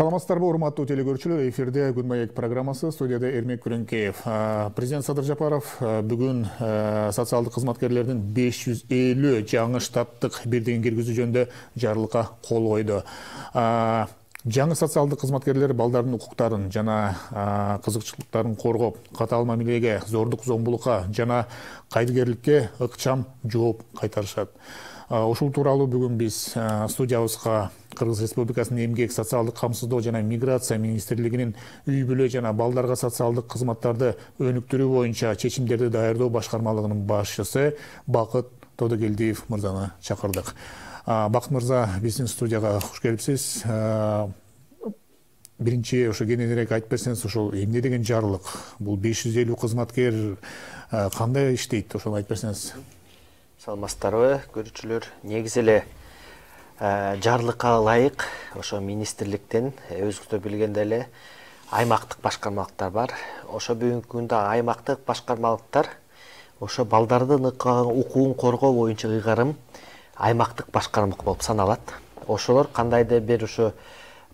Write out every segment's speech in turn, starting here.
Саламатсыздарбы, урматтуу телекөрүүчүлөр, эфирде Күн маек программасы, студияда Эрмек Күрөнкеев. Президент Садыр Жапаров бүгүн социалдык кызматкерлердин 550 жаңы штаттык бирдигин киргизүү жөнүндө жарлыкка кол койду. Жаңы социалдык кызматкерлер балдардын укуктарын жана кызыкчылыктарын коргоп, катаал мамилеге, зордук зомбулукка жана кайдыгерликке ыкчам жооп кайтарышат. Ушул тууралуу бүгүн биз студиябызга Кыргыз Республикасынын эмгек, социалдык камсыздоо жана миграция министрлигинин үй бүлө жана балдарга социалдык кызматтарды өнүктүрүү боюнча чечимдерди даярдоо башкармалыгынын башчысы Бакыт Тодогелдиев мырзаны чакырдык. Бакыт мырза, биздин студияга куш келипсиз. Биринчи ошо кененирээк айтып берсеңиз, ошол эмне деген жарлык? Бул 550 кызматкер кандай иштейт? Ошону айтып берсеңиз. Саламатсыздарбы, көрүүчүлөр. Негизи эле жарлыкка ылайык ошо министрликтен өзүңүздөр билгендей эле аймактык башкармалыктар бар. Ошо бүгүнкү күндө аймактык башкармалыктар ошо балдардын укугун коргоо боюнча ыйгарым аймактык башкармалык болуп саналат. Ошолор кандайдыр бир ошо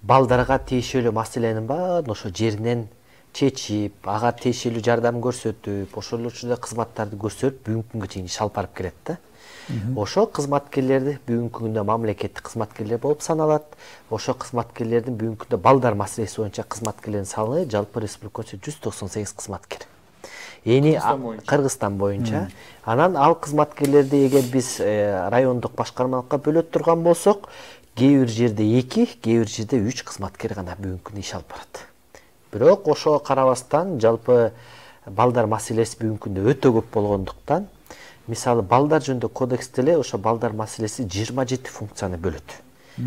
балдарга тиешелүү маселенин баарын ошо жеринен чечип, ага тиешелүү жардам көрсөтүп, ошол учурда кызматтарды көрсөтүп, бүгүнкү күнгө чейин иш алып барып келет да. Ошо кызматкерлерди бүгүнкү күндө мамлекеттик кызматкерлер болуп саналат. Ошо кызматкерлердин бүгүнкү күндө балдар маселеси боюнча кызматкерлердин саны жалпы республика боюнча 198 кызматкер. Эни Кыргызстан боюнча. Анан ал кызматкерлерди эгер биз райондук башкармалыкка бөлөт турган болсок, кээ бир жерде 2, кээ бир жерде 3 кызматкер гана бүгүнкү күндө иш алып барат. Бирок ошого карабастан жалпы балдар маселеси бүгүнкү күндө өтө көп болгондуктан, мисалы балдар жөнүндө кодексте эле ошо балдар маселеси 27 функцияны бөлөт.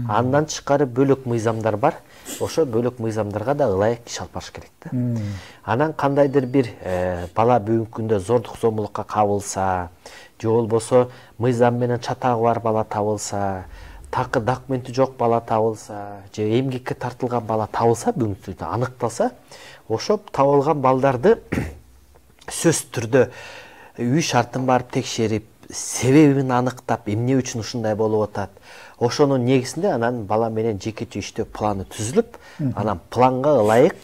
Андан тышкары бөлөк мыйзамдар бар. Ошо бөлөк мыйзамдарга да ылайык иш алып барыш керек да. Анан кандайдыр бир бала бүгүнкү күндө зордук зомбулукка кабылса, же болбосо мыйзам менен чатагы бар бала табылса, такы документи жок бала табылса, же эмгекке тартылган бала табылса, бүгүнкү күндө аныкталса, ошо табылган балдарды сөзсүз түрдө үй шартын барып текшерип, себебин аныктап, эмне үчүн ушундай болуп атат. Ошонун негизинде анан бала менен жекече иштөө планы түзүлүп, анан планга ылайык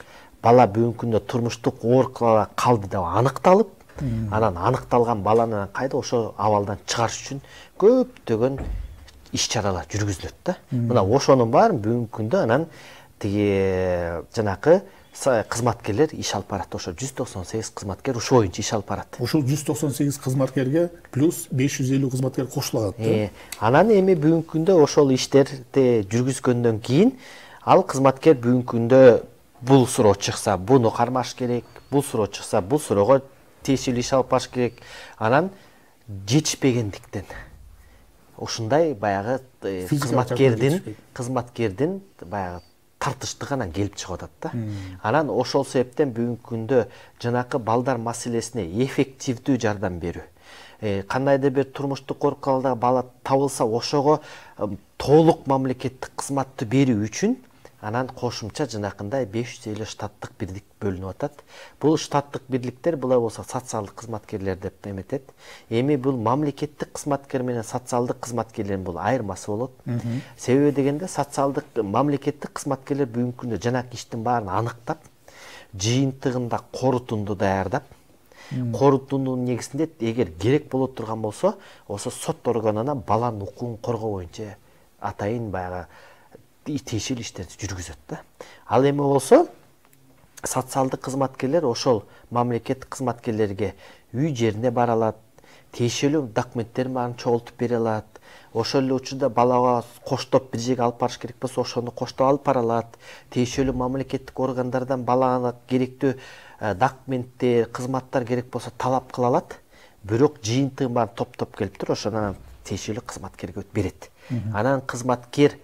бала бүгүнкү күндө турмуштук оорукаларга калды деп аныкталып, анан аныкталган баланы кайда ошо абалдан чыгарыш үчүн көптөгөн иш-чаралар жүргүзүлөт да. Мына ошонун баарын бүгүнкү күндө анан тиги жанакы кызматкерлер иш алып барат. Ошо 198 кызматкер ушул боюнча иш алып барат. Ушул 198 кызматкерге плюс 550 кызматкер кошулат да. Анан эми бүгүнкү күндө ошол иштерди жүргүзгөндөн кийин ал кызматкер бүгүнкү күндө бул суроо чыкса, буну кармаш керек, бул суроо чыкса, бул суроого тиешелүү иш алып барыш керек. Анан жетишпегендиктен ушундай баягы кызматкердин баягы тартыштык анан келип чыгып атат да. Анан ошол себептен бүгүнкү күндө жанакы балдар маселесине эффективдүү жардам берүү, кандайдыр бир турмуштук оорукаларда бала табылса, ошого толук мамлекеттик кызматты берүү үчүн анан кошумча жанакындай 550 штаттык бирдик бөлүнүп атат. Бул штаттык бирликтер булай болсо социалдык кызматкерлер деп эметет. Эми бул мамлекеттик кызматкер менен социалдык кызматкерлердин бул айырмасы болот. Себеби дегенде социалдык мамлекеттик кызматкерлер бүгүнкү күндө жанакы иштин баарын аныктап, жыйынтыгында корутунду даярдап, корутундун негизинде эгер керек боло турган болсо, ошо сот органына баланын укугун коргоо боюнча атайын баягы тиешелүү иштерди жүргүзөт да. Ал эми болсо социалдык кызматкерлер ошол мамлекеттик кызматкерлерге үй жерине бара алат, тиешелүү документтерин баарын чогултуп бере алат. Ошол эле учурда балага коштоп бир жерге алып барыш керек болсо, ошону коштоп алып бара алат. Тиешелүү мамлекеттик органдардан балага керектүү документтер, кызматтар керек болсо талап кыла алат. Бирок жыйынтыгын баарын топтоп келип туруп, ошону тиешелүү кызматкерге берет. Анан кызматкер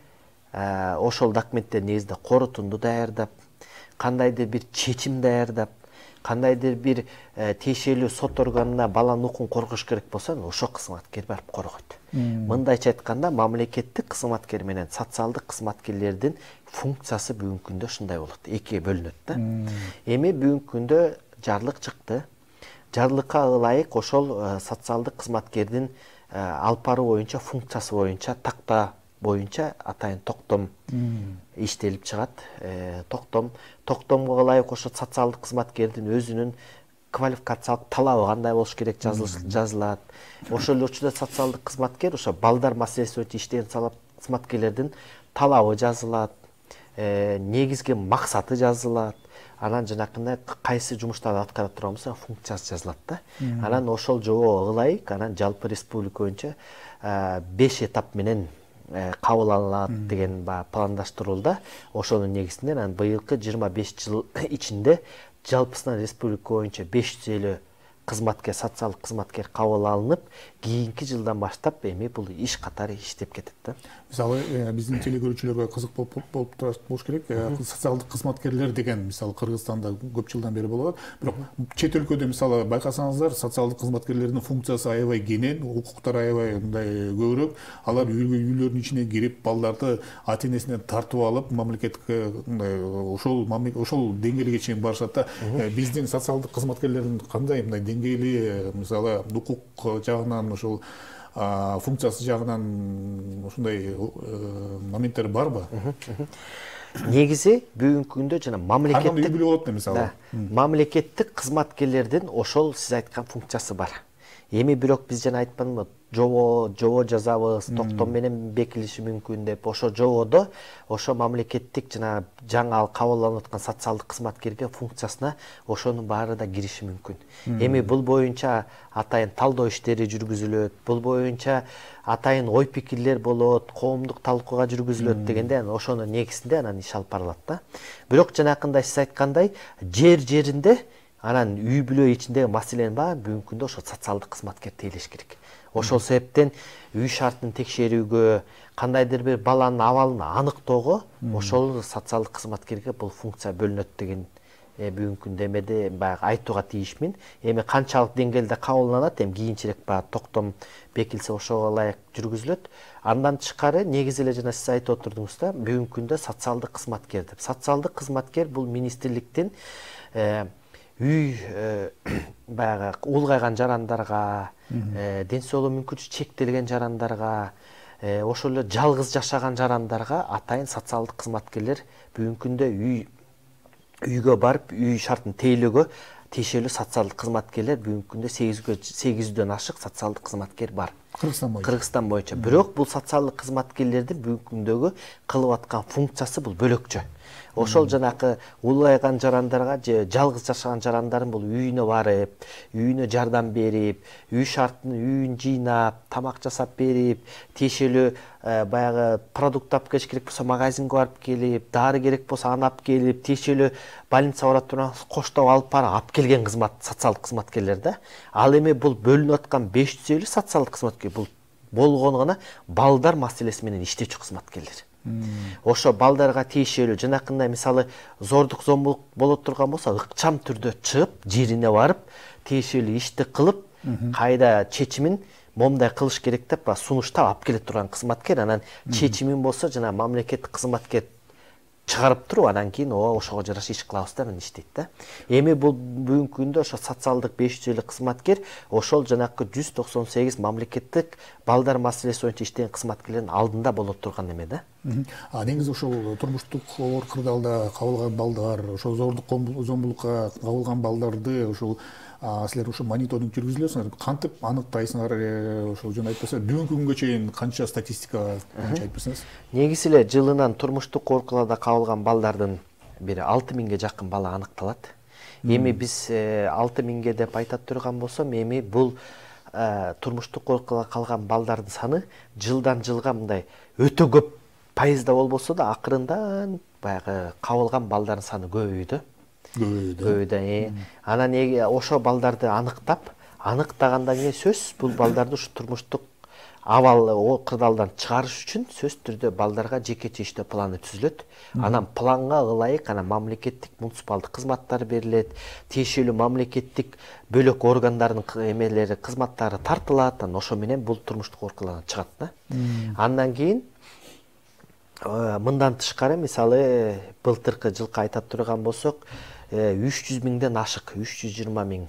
ошол документтер негизинде корутунду даярдап, кандайдыр бир чечим даярдап, кандайдыр бир тиешелүү сот органына баланын укугун коргош керек болсо, ошол кызматкер барып коргойт. Мындайча айтканда, мамлекеттик кызматкер менен социалдык кызматкерлердин функциясы бүгүнкү күндө ушундай болот, экиге бөлүнөт да. Эми бүгүнкү күндө жарлык чыкты. Жарлыкка ылайык ошол социалдык кызматкердин алып баруу боюнча функциясы боюнча такта боюнча атайын токтом иштелип чыгат. Токтомго ылайык ошо социалдык кызматкердин өзүнүн квалификациялык талабы кандай болуш керек жазылат. Ошол эле учурда социалдык кызматкер ошо балдар маселеси боюнча иштеген кызматкерлердин талабы жазылат, негизги максаты жазылат. Анан жанакындай кайсы жумуштарды аткара турган болсо функциясы жазылат да. Анан ошол жобого ылайык анан жалпы республика боюнча 5 этап менен кабыл алынат деген пландаштырылды. Ошонун негизинде анан быйылкы 25 жыл ичинде жалпысынан республика боюнча 550 кызматкер, социалдык кызматкер кабыл алынып, кийинки жылдан баштап эми бул иш катары иштеп кетет да. Мисалы, биздин телекөрүүчүлөргө кызык болуп болуш керек. Социалдык кызматкерлер деген, мисалы, Кыргызстанда көп жылдан бери болот. Бирок чет өлкөдө, мисалы, байкасаңыздар, социалдык кызматкерлердин функциясы аябай кенен, укуктары аябай мындай көбүрөөк. Алар үйлөрдүн ичине кирип, балдарды ата-энесинен тартып алып, мамлекетке ошол деңгээлге чейин барышат да. Биздин социалдык кызматкерлердин кандай мындай деңгээли, мисалы, укук жагынан ошол функциясы жагынан ушундай моменттер барбы? Негизи бүгүнкү күндө жана мамлекеттик үй бүлө болот да, мисалы. Мамлекеттик кызматкерлердин ошол сиз айткан функциясы бар. Эми бирок биз жана айтпадымбы, жобо жазабыз, токтом менен бекилиши мүмкүн деп. Ошо жободо ошо мамлекеттик жана жаңы кабыл алынып аткан социалдык кызматкерге функциясына ошонун баары да кириши мүмкүн. Эми бул боюнча атайын талдоо иштери жүргүзүлөт, бул боюнча атайын ой пикирлер болот, коомдук талкууга жүргүзүлөт дегенде ошонун негизинде анан иш алып барылат да. Бирок жанакындай сиз айткандай жеринде анан үй бүлө ичиндеги маселенин баары бүгүнкү күндө ошо социалдык кызматкер тейлеш керек. Ошол себептен үй шартын текшерүүгө, кандайдыр бир баланын абалын аныктоого ошол социалдык кызматкерге бул функция бөлүнөт деген бүгүнкү күндө эмеде баягы айтууга тийишмин. Эми канчалык деңгээлде кабылданат, эми кийинчерээк баягы токтом бекилсе ошого ылайык жүргүзүлөт. Андан тышкары негизи эле жана сиз айтып отурдуңуз да, бүгүнкү күндө социалдык кызматкер деп. Социалдык кызматкер бул министрликтин үй баягы улгайган жарандарга, ден соолугу мүмкүнчүлүгү чектелген жарандарга, ошол эле жалгыз жашаган жарандарга атайын социалдык кызматкерлер бүгүнкү күндө үйгө барып, үй шартын тейлөөгө тиешелүү социалдык кызматкерлер бүгүнкү күндө 800дөн ашык социалдык кызматкер бар. Кыргызстан боюнча. Бирок бул социалдык кызматкерлердин бүгүнкү күндөгү кылып аткан функциясы бул бөлөкчө. Ошол жанакы улгайган жарандарга же жалгыз жашаган жарандардын бул үйүнө барып, үйүнө жардам берип, үй шартын үйүн жыйнап, тамак жасап берип, тиешелүү баягы продукт алып келиш керек болсо магазинге барып келип, дары керек болсо аны алып келип, тиешелүү больницага барат турган коштоп алып барып алып келген социалдык кызматкерлер да. Ал эми бул бөлүнүп аткан 550 социалдык кызматкер бул болгону гана балдар маселеси менен иштечү кызматкерлер. Ошо балдарга тиешелүү жанакындай мисалы зордук зомбулук боло турган болсо ыкчам түрдө чыгып, жерине барып, тиешелүү ишти кылып, кайда чечимин момундай кылыш керек деп сунуштап алып келе турган кызматкер. Анан чечимин болсо жана мамлекеттик кызматкер чыгарып туруп, анан кийин ошого жараша иш кылабыз деп иштейт да. Эми бул бүгүнкү күндө ошо социалдык 550 кызматкер ошол жанакы 198 мамлекеттик балдар маселеси боюнча иштеген кызматкерлердин алдында боло турган эме да. Негизи ошол турмуштук оор кырдаалда кабылган балдар, ошол зордук зомбулукка кабылган балдарды ошол силер ошо мониторинг жүргүзүлөсүңөр, кантип аныктайсыңар? Ошол жөн айтпаса, бүгүнкү күнгө чейин канча статистика айтып берсеңиз? Негизи эле жылынан турмуштук коркуlarda кабылган балдардын бир 6000ге жакын бала аныкталат. Эми биз 6000ге деп айта турган болсом, эми бул турмуштук коркуlarda калган балдардын саны жылдан жылга мындай өтө көп пайызда болбосо да акырындан баягы кабылган балдардын саны көбөйдү. Анан ошо балдарды аныктагандан кийин сөз бул балдарды ушу турмуштук абал кырдаалдан чыгарыш үчүн сөз түрдө балдарга жекече иштөө планы түзүлөт. Анан планга ылайык мамлекеттик муниципалдык кызматтар берилет, тиешелүү мамлекеттик бөлөк органдардын эмелери, кызматтары тартылат. Анан ошо менен бул турмуштук коркуlardan чыгат да. Андан кийин мындан тышкары мисалы былтыркы жылкы айта турган болсок, 300 миңден ашык 320 миң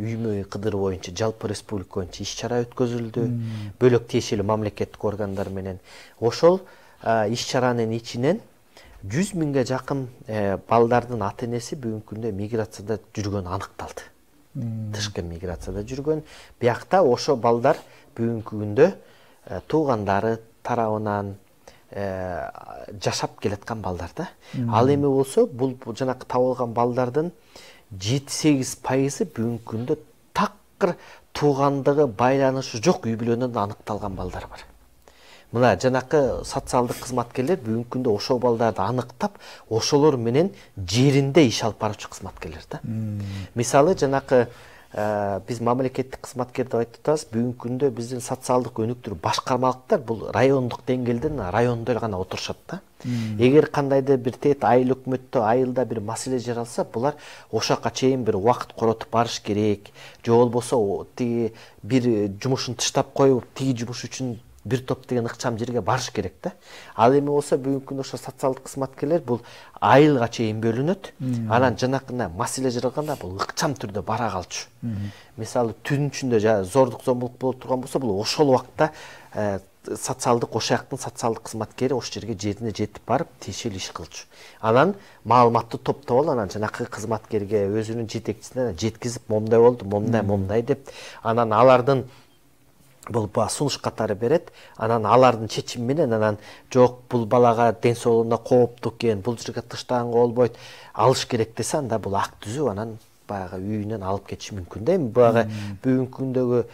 үймө кыдыр боюнча жалпы республика боюнча иш чара өткөзүлдү бөлөк тиешелүү мамлекеттик органдар менен. Ошол иш чаранын ичинен 100 миңге жакын балдардын ата энеси бүгүнкү күндө миграцияда жүргөнү аныкталды. Тышкы миграцияда жүргөн. Биякта ошо балдар бүгүнкү күндө туугандары тарабынан жашап келаткан балдар да. Ал эми болсо бул жанакы табылган балдардын 7-8% бүгүнкү күндө такыр туугандыгы байланышы жок үй бүлөнөн аныкталган балдар бар. Мына жанакы социалдык кызматкерлер бүгүнкү күндө ошол балдарды аныктап, ошолор менен жеринде иш алып баруучу кызматкерлер да. Мисалы жанакы биз мамлекеттик кызматкер деп айтып атабыз, бүгүнкү күндө биздин социалдык өнүктүрүү башкармалыктар бул райондук деңгээлден райондо гана отурушат да. Эгер кандайдыр бир тет айыл өкмөттө айылда бир маселе жаралса, булар ошака чейин бир убакыт коротуп барыш керек. Же болбосо тиги бир жумушун таштап коюп, тиги жумуш үчүн бир топ деген ыкчам жерге барыш керек да. Ал эми болсо бүгүнкү күндө ошо социалдык кызматкерлер бул айылга чейин бөлүнөт. Анан жанакына маселе жаралганда бул ыкчам түрдө бара калчу. Мисалы түн ичинде зордук зомбулук болуп турган болсо, бул ошол убакта социалдык ошаяктын социалдык кызматкери ошол жерге жерине жетип барып тиешелүү иш кылчу. Анан маалыматты топтоп алып, анан жанакы кызматкерге өзүнүн жетекчисине жеткизип, момундай болду, момундай деп, анан алардын бул сунуш катары берет. Анан алардын чечими менен анан жок, бул балага ден соолугуна кооптуу экен, бул жерге таштаганга болбойт, алыш керек десе, анда бул акт түзүп, анан баягы үйүнөн алып кетиши мүмкүн да. Эми баягы бүгүнкү күндөгү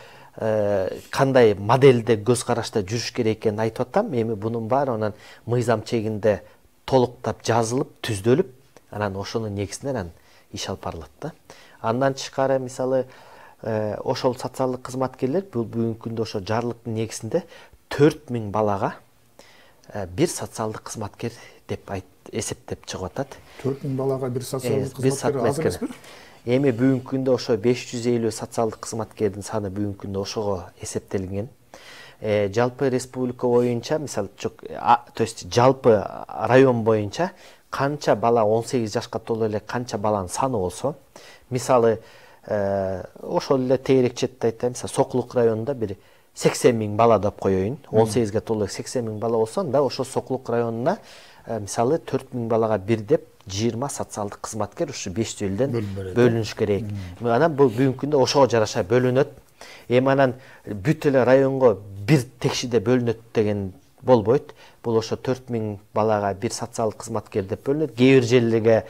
кандай модельде көз карашта жүрүш керек экенин айтып атам. Эми бунун баары анан мыйзам чегинде толуктап жазылып, түздөлүп, анан ошонун негизинде анан иш алып барылат да. Андан тышкары мисалы ошол социалдык кызматкерлер бул бүгүнкү күндө ошо жарлыктын негизинде 4000 балага бир социалдык кызматкер деп эсептеп чыгып атат. 4000 балага бир социалдык кызматкер аз эмеспи? Эми бүгүнкү күндө ошо 550 социалдык кызматкердин саны бүгүнкү күндө ошого эсептелген. Жалпы республика боюнча, мисалы, то есть жалпы район боюнча канча бала 18 жашка толо эле канча баланын саны болсо, мисалы ошол эле тегерекчетте айтайын, мисалы Сокулук районунда бир 80 миң бала деп коеюн, 18ге толо 80 миң бала болсо, анда ошо Сокулук районуна мисалы 4000 балага бир деп 20 социалдык кызматкер ушу 5 элден бөлүнүш керек. Анан бул бүгүнкү күндө ошого жараша бөлүнөт. Эми анан бүт эле районго бир текшиде бөлүнөт деген болбойт. Бул ошо 4000 балага бир социалдык кызматкер деп бөлүнөт. Кээ бир жерлерге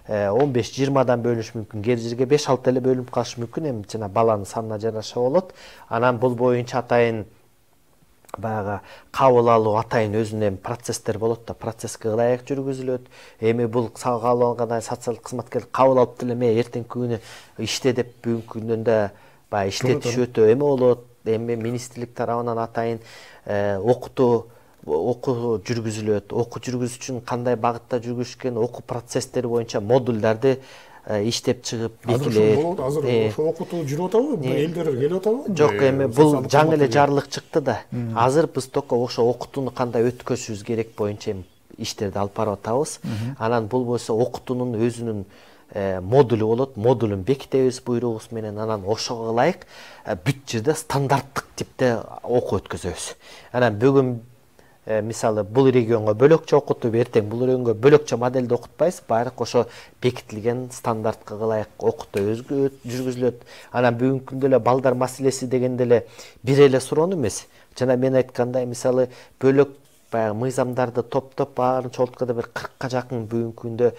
15-20дан бөлүнүш мүмкүн, кээ бир жерге 5-6 эле бөлүнүп калышы мүмкүн. Эми жана баланын санына жараша болот. Анан бул боюнча атайын баягы кабыл алуу атайын өзүнүн процесстер болот да, процесске ылайык жүргүзүлөт. Эми бул кабыл алгандан социалдык кызматкер кабыл алып деле эртеңки күнү иште деп бүгүнкү күндө баягы иштетиш өтө эме болот. Эми министрлик тарабынан атайын окуу жүргүзүлөт. Окуу жүргүзүш үчүн кандай багытта жүргүзүш керек, окуу процесстери боюнча модулдарды иштеп чыгып бекилет. Азыр ошо окутуу жүрүп атабы? Элдер келип атабы? Жок, эми бул жаңы эле жарлык чыкты да. Азыр биз только ошо окутууну кандай өткөзүшүбүз керек боюнча иштерди алып барып атабыз. Анан бул болсо окутуунун өзүнүн модулу болот. Модулун бекитебиз буйругубуз менен, анан ошого ылайык бүт жерде стандарттык типте окуу өткөзөбүз. Анан бүгүн мисалы бул регионго бөлөкчө окутуп, эртең бул регионго бөлөкчө модельде окутпайбыз, баардык ошо бекитилген стандартка ылайык окутуу жүргүзүлөт. Анан бүгүнкү күндө эле балдар маселеси дегенде эле бир эле суроону эмес. Жана мен айткандай, мисалы бөлөк баягы мыйзамдарды топтоп баарын чогултканда бир 40ка жакын бүгүнкү күндө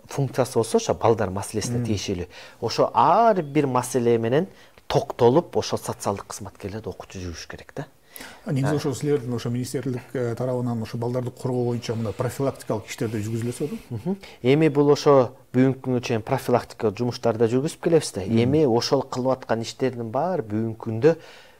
функциясы болсо, ошо балдар маселесине тиешелүү. Ошо ар бир маселе менен токтолуп, ошо социалдык кызматкерлерди окутуу жүрүш керек да. Негизи ошо силердин ошо министрлик тарабынан ошо балдарды коргоо боюнча мына профилактикалык иштерди жүргүзүлөсү. Эми бул ошо бүгүнкү күнгө чейин профилактикалык жумуштарды жүргүзүп келебиз да. Эми ошол кылып аткан иштердин баары бүгүнкү күндө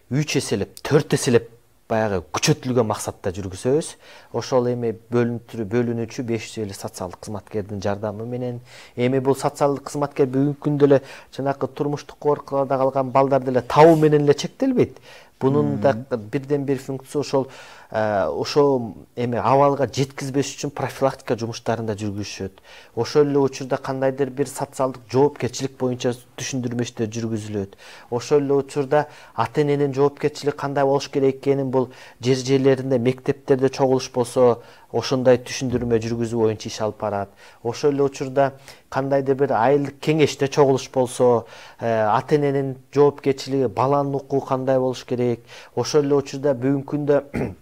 3 эселеп, 4 эселеп баягы күчөтүлгөн максатта жүргүзөбүз. Ошол эми бөлүнүүчү 550 социалдык кызматкердин жардамы менен. Эми бул социалдык кызматкер бүгүнкү күндө эле жанакы турмуштук коркууда калган балдарды эле табуу менен эле чектелбейт. Bunун да бирден бир функция ошол эме абалга жеткизбеш үчүн профилактика жумуштарын да жүргүзүшөт. Ошол эле учурда кандайдыр бир социалдык жоопкерчилик боюнча түшүндүрмөчтөр жүргүзүлөт. Ошол эле учурда ата-эненин жоопкерчилиги кандай болуш керек экенин бул жер-жерлеринде мектептерде чогулуш болсо ошондой түшүндүрмө жүргүзүү боюнча иш алып барат. Ошол эле учурда кандайдыр бир айылдык кеңеште чогулуш болсо, ата-эненин жоопкерчилиги, баланын укугу кандай болуш керек. Ошол эле учурда бүгүнкү күндө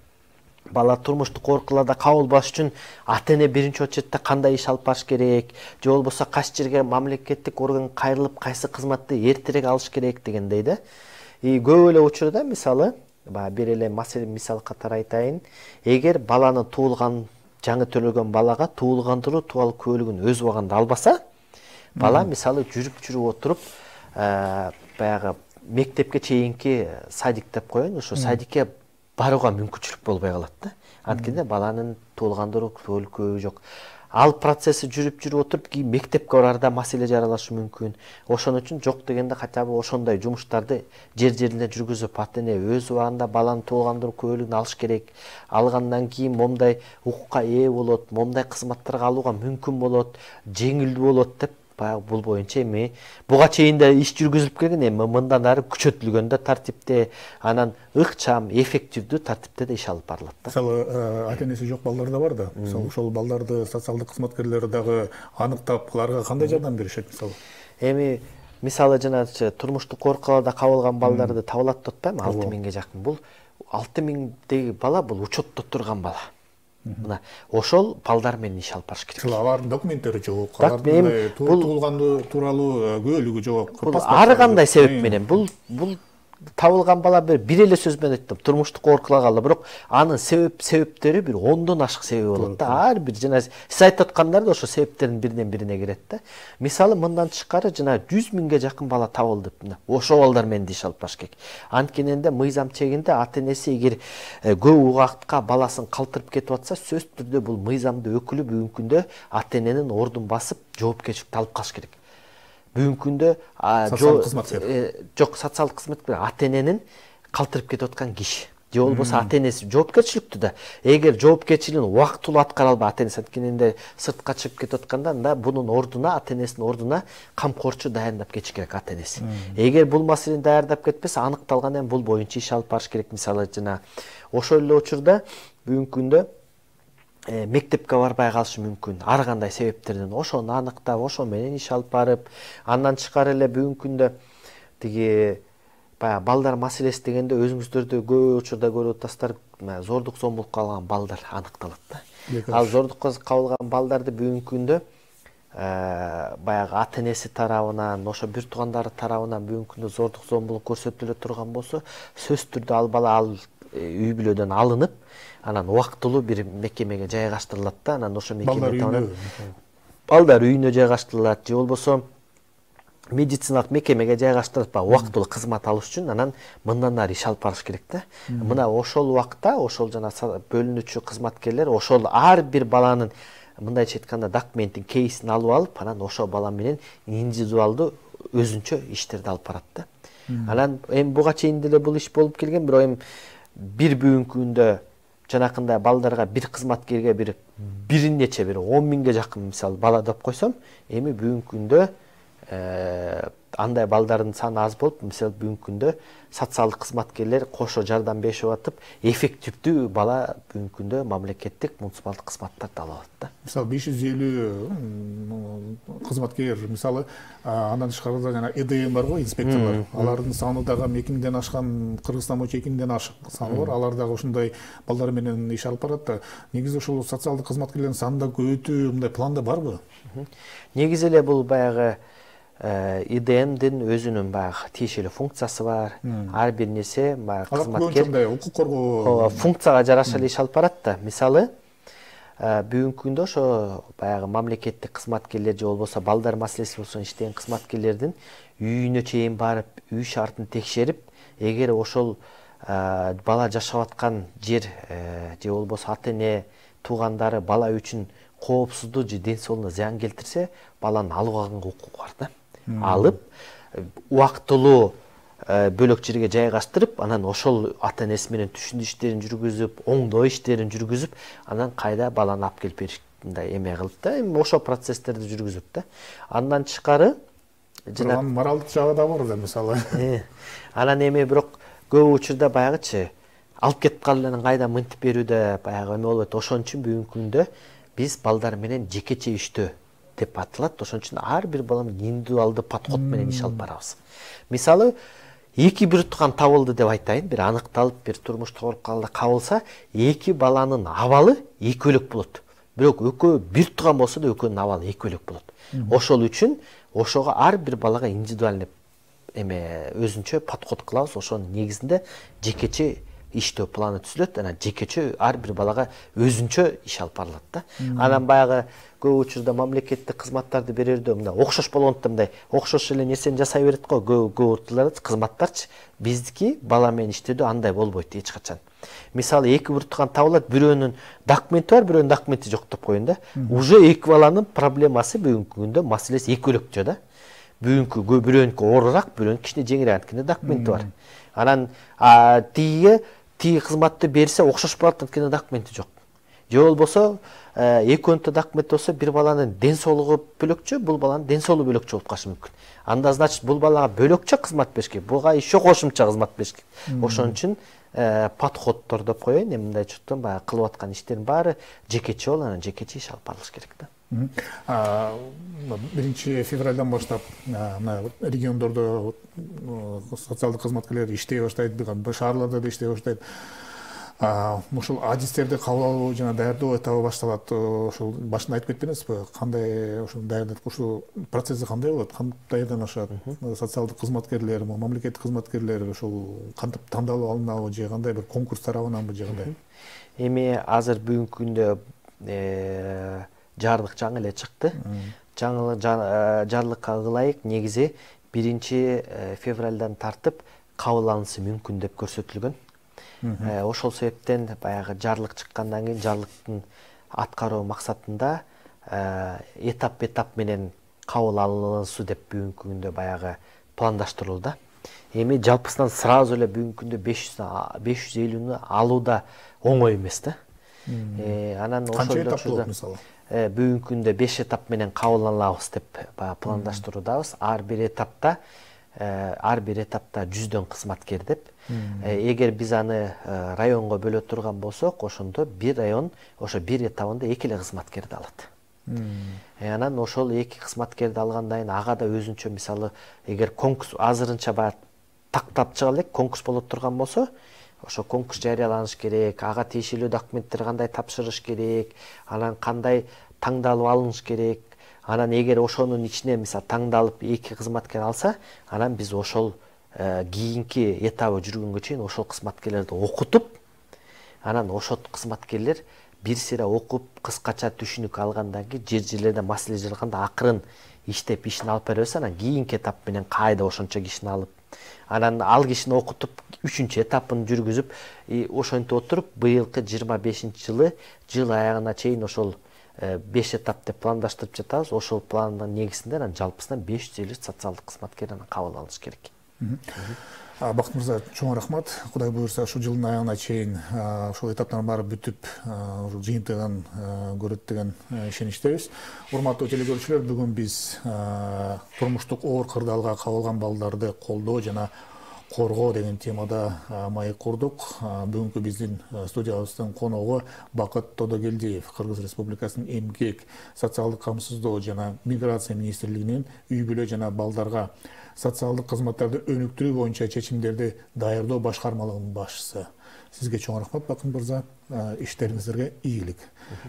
бала турмуштук коркууларда кабылбаш үчүн ата-эне биринчи очередде кандай иш алып барыш керек, же болбосо кайсы жерге мамлекеттик орган кайрылып, кайсы кызматты эртерээк алыш керек дегендей да. Көп эле учурда мисалы, бир эле мисал катары айтайын, эгер баланы туулган жаңы төрөлгөн балага туулгандыруу тууралуу күбөлүгүн өз убагында албаса, бала мисалы жүрүп отуруп, баягы мектепке чейинки садик деп коеюн, ошо садикке барууга мүмкүнчүлүк болбой калат да. Анткенде баланын туулгандыруу күбөлүгү жок. Ал процесси жүрүп отуруп кийин мектепке барарда маселе жаралышы мүмкүн. Ошон үчүн жок дегенде хотя бы ошондой жумуштарды жер-жеринде жүргүзүп, ата-эне өз убагында баланы туулгандыруу күбөлүгүн алыш керек. Алгандан кийин момундай укукка ээ болот, момундай кызматтарга алууга мүмкүн болот, жеңилдүү болот деп бул боюнча эми буга чейин да иш жүргүзүлүп келген, эми мындан ары күчөтүлгөндө тартипте, анан ыкчам, эффективдүү тартипте да иш алып барылат да. Мисалы, ата-энеси жок балдар да бар да. Мисалы, ошол балдарды социалдык кызматкерлер дагы аныктап, аларга кандай жардам беришет мисалы? Эми мисалы жанагычы турмуштук коркууларда кабылган балдарды табылат деп атпаймынбы? 6000ге жакын. Бул 6000деги бала бул учетто турган бала. Мына ошол балдар менен иш алып барыш керек. Алардын документтери жок, алардын туулгандуу тууралуу күбөлүгү жок. Бул ар кандай себеп менен бул табылган бала бир эле сөз менен айттым, турмуштук коркуулагалы, бирок анын себептери бир 10дон ашык себеби болот да. Ар бир жана сиз айтып аткандар да ошо себептердин биринен бирине кирет да. Мисалы мындан тышкары жана 100.000ге жакын бала табылды. Ошол балдар менен иш алып барыш керек. Анткенде мыйзам чегинде ата-энеси эгер көп убакытка баласын калтырып кетип атса, сөзсүз түрдө бул мыйзамдын өкүлү бүгүнкү күндө ата-эненин ордун басып жоопкерчиликти алып калыш керек. Бүгүнкү күндө жок, социалдык кызматкер ата-эненин калтырып кетип аткан киши. Же болбосо ата-энеси жоопкерчиликтүү да. Эгер жоопкерчилигин убактылуу аткара албай, ата-энеси анткенде сыртка чыгып кетип атканда, анда бунун ордуна, ата-энесинин ордуна камкорчу даярдап кетиш керек ата-энеси. Эгер бул маселени даярдап кетпесе, аныкталгандан бул боюнча иш алып барыш керек. Мисалы жана ошол эле учурда бүгүнкү күндө мектепке барбай калышы мүмкүн. Ар кандай себептерден ошону аныктап, ошо менен иш алып барып, андан тышкары эле бүгүнкү күндө тиги баягы балдар маселеси дегенде өзүңүздөр да көп учурда көрүп атасыздар, зордук зомбулукка алган балдар аныкталат да. Ал зордукка кабылган балдарды бүгүнкү күндө баягы ата-энеси тарабынан, ошо бир туугандары тарабынан бүгүнкү күндө зордук зомбулук көрсөтүлө турган болсо, сөзсүз түрдө ал бала үй бүлөдөн алынып, анан убактылуу бир мекемеге жайгаштырылат да. Анан ошо мекеме балдар үйүнө жайгаштырылат, же болбосо медициналык мекемеге жайгаштырып, убактылуу кызмат алыш үчүн анан мындан ары иш алып барыш керек да. Мына ошол убакта ошол жана бөлүнүүчү кызматкерлер ошол ар бир баланын мындайча айтканда документин, кейсин алып, анан ошол бала менен индивидуалдуу өзүнчө иштерди алып барат да. Анан эми буга чейин деле бул иш болуп келген, бирок эми бир бүгүнкү күндө жанакындай балдарга бир кызматкерге бир нече 10.000ге жакын мисалы бала деп койсом, эми бүгүнкү күндө андай балдардын саны аз болуп, мисалы бүгүнкү күндө социалдык кызматкерлер кошо жардам беришип атып, эффективдүү бала бүгүнкү күндө мамлекеттик муниципалдык кызматтарды ала алат да. Мисалы 550 кызматкер, мисалы андан тышкары жана ЭДМ бар го, инспекторлор. Алардын саны дагы 2000ден ашкан, Кыргызстан боюнча 2000ден ашык саны бар. Алар дагы ушундай балдар менен иш алып барат да. Негизи ошол социалдык кызматкерлердин саны да көбөйтүү мындай планда барбы? Негизи эле бул баягы ИДМдин өзүнүн баягы тиешелүү функциясы бар. Ар бир нерсе баягы кызматкер укук коргоо функцияга жараша эле иш алып барат да. Мисалы, бүгүнкү күндө ошо баягы мамлекеттик кызматкерлер же болбосо балдар маселеси болсо иштеген кызматкерлердин үйүнө чейин барып, үй шартын текшерип, эгер ошол бала жашап аткан жер же болбосо ата-эне туугандары бала үчүн коопсуздуу же ден соолугуна зыян келтирсе, баланы алып алганга укугу бар да. Алып, убактылуу бөлөк жерге жайгаштырып, анан ошол ата энеси менен түшүндү иштерин жүргүзүп, оңдоо иштерин жүргүзүп, анан кайда баланы алып келип бериш мындай эме кылып да, эми ошол процесстерди жүргүзүп да. Андан тышкары жана моралдык жагы да бар да, мисалы. Анан эми бирок көп учурда баягычы алып кетип калып анан кайда мынтип берүүдө баягы эме болот. Ошон үчүн бүгүнкү күндө биз балдар менен жекече иштөө деп аталат. Ошон үчүн ар бир бала менен индивидуалдуу подход менен иш алып барабыз. Мисалы, эки бир туган табылды деп айтайын, бир аныкталып, бир турмуштук болуп калды кабылса, эки баланын абалы экөөлөк болот. Бирок экөө бир туган болсо да экөөнүн абалы экөөлөк болот. Ошол үчүн ошого ар бир балага индивидуальный эме өзүнчө подход кылабыз. Ошонун негизинде жекече иштөө планы түзүлөт, анан жекече ар бир балага өзүнчө иш алып барылат да. Анан баягы көп учурда мамлекеттик кызматтарды берерде мындай окшош болгондо мындай окшош эле нерсени жасай берет го көп учурларда кызматтарчы. Биздики бала менен иштөөдө андай болбойт эч качан. Мисалы, эки бир туган табылат, бирөөнүн документи бар, бирөөнүн документи жок деп коеюн да. Уже эки баланын проблемасы бүгүнкү күндө маселеси экөөлөктү да. Бүгүнкү бирөөнүкү оорураак, бирөөнүн кичине жеңилирээк, анткени документи бар. Анан тиги кызматты берсе окшош болот, анткени документи жок. Же болбосо экөөнүн документи болсо, бир баланын ден соолугу бөлөкчө, бул баланын ден соолугу бөлөкчө болуп калышы мүмкүн. Анда значит бул балага бөлөкчө кызмат бериш керек, буга еще кошумча кызмат бериш керек. Ошон үчүн подходдор деп коеюн, эми мындай чоттон баягы кылып аткан иштердин баары жекече болуп, анан жекече иш алып барылыш керек да. 1 февралдан баштап мына региондордо социалдык кызматкерлер иштей баштайт, шаарларда да иштей баштайт. Ушул адистерди кабыл алуу жана даярдоо этабы башталат. Ошол башында айтып кетпедиңизби, кандай ошол даярдык, ушул процесси кандай болот, кандайдан ашат? Социалдык кызматкерлер, мамлекеттик кызматкерлер ошол кантип тандалып алынабы, же кандай бир конкурс тарабынанбы, же кандай? Эми азыр бүгүнкү күндө жарлык жаңы эле чыкты. Жарлыкка ылайык негизи 1 февралдан тартып кабыл алынысы мүмкүн деп көрсөтүлгөн. Ошол себептен баягы жарлык чыккандан кийин жарлыктын аткаруу максатында этап менен кабыл алынсу деп бүгүнкү күндө баягы пландаштырылды. Эми жалпысынан сразу эле бүгүнкү күндө 550-ны алууда оңой эмес да. Анан канча этап болот мисалы? Бүгүнкү күндө 5 этап менен кабыл алабыз деп пландаштыруудабыз. Ар бир этапта 100дөн кызматкер деп. Эгер биз аны районго бөлө турган болсок, ошондо бир район ошо бир этабында 2 эле кызматкерди алат. Анан ошол 2 кызматкерди алгандан кийин ага да өзүнчө, мисалы, эгер конкурс азырынча баягы тактап чыга элек конкурс боло турган болсо, ошо конкурс жарыяланыш керек, ага тиешелүү документтер кандай тапшырыш керек, анан кандай таңдалып алыныш керек. Анан эгер ошонун ичинен мисалы таңдалып 2 кызматкер алса, анан биз ошол кийинки этабы жүргөнгө чейин ошол кызматкерлерди окутуп, анан ошол кызматкерлер бир сыйра окуп, кыскача түшүнүк алгандан кийин жер-жерлерде маселе жаралганда акырын иштеп ишин алып беребиз. Анан кийинки этап менен кайда ошончо кишини алып, анан ал кишини окутуп 3-чү этапын жүргүзүп, ошентип отуруп быйылкы 25-жылы жыл аягына чейин ошол 5 этап деп пландаштырып жатабыз. Ошол пландын негизинде жалпысынан 550 социалдык кызматкер кабыл алыш керек. Бактын мырза, чоң рахмат. Кудай буюрса, ушул жылдын аягына чейин ошол этаптардын баары бүтүп, ушул жыйынтыгын көрөт деген ишеничтебиз. Урматтуу телекөрүүчүлөр, бүгүн биз турмуштук оор кырдаалга кабылган балдарды колдоо жана коргоо деген темада маек курдук. Бүгүнкү биздин студиябыздын коногу Бакыт Тодогелдиев, Кыргыз Республикасынын эмгек, социалдык камсыздоо жана миграция министрлигинин үй бүлө жана балдарга социалдык кызматтарды өнүктүрүү боюнча чечимдерди даярдоо башкармалыгынын башчысы. Сизге чоң рахмат, Бакыт мырза. Иштериңизге ийгилик.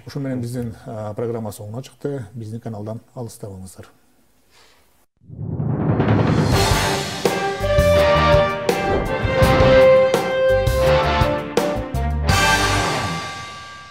Ошол менен биздин программа соңуна чыкты. Биздин каналдан алыста болуңуздар.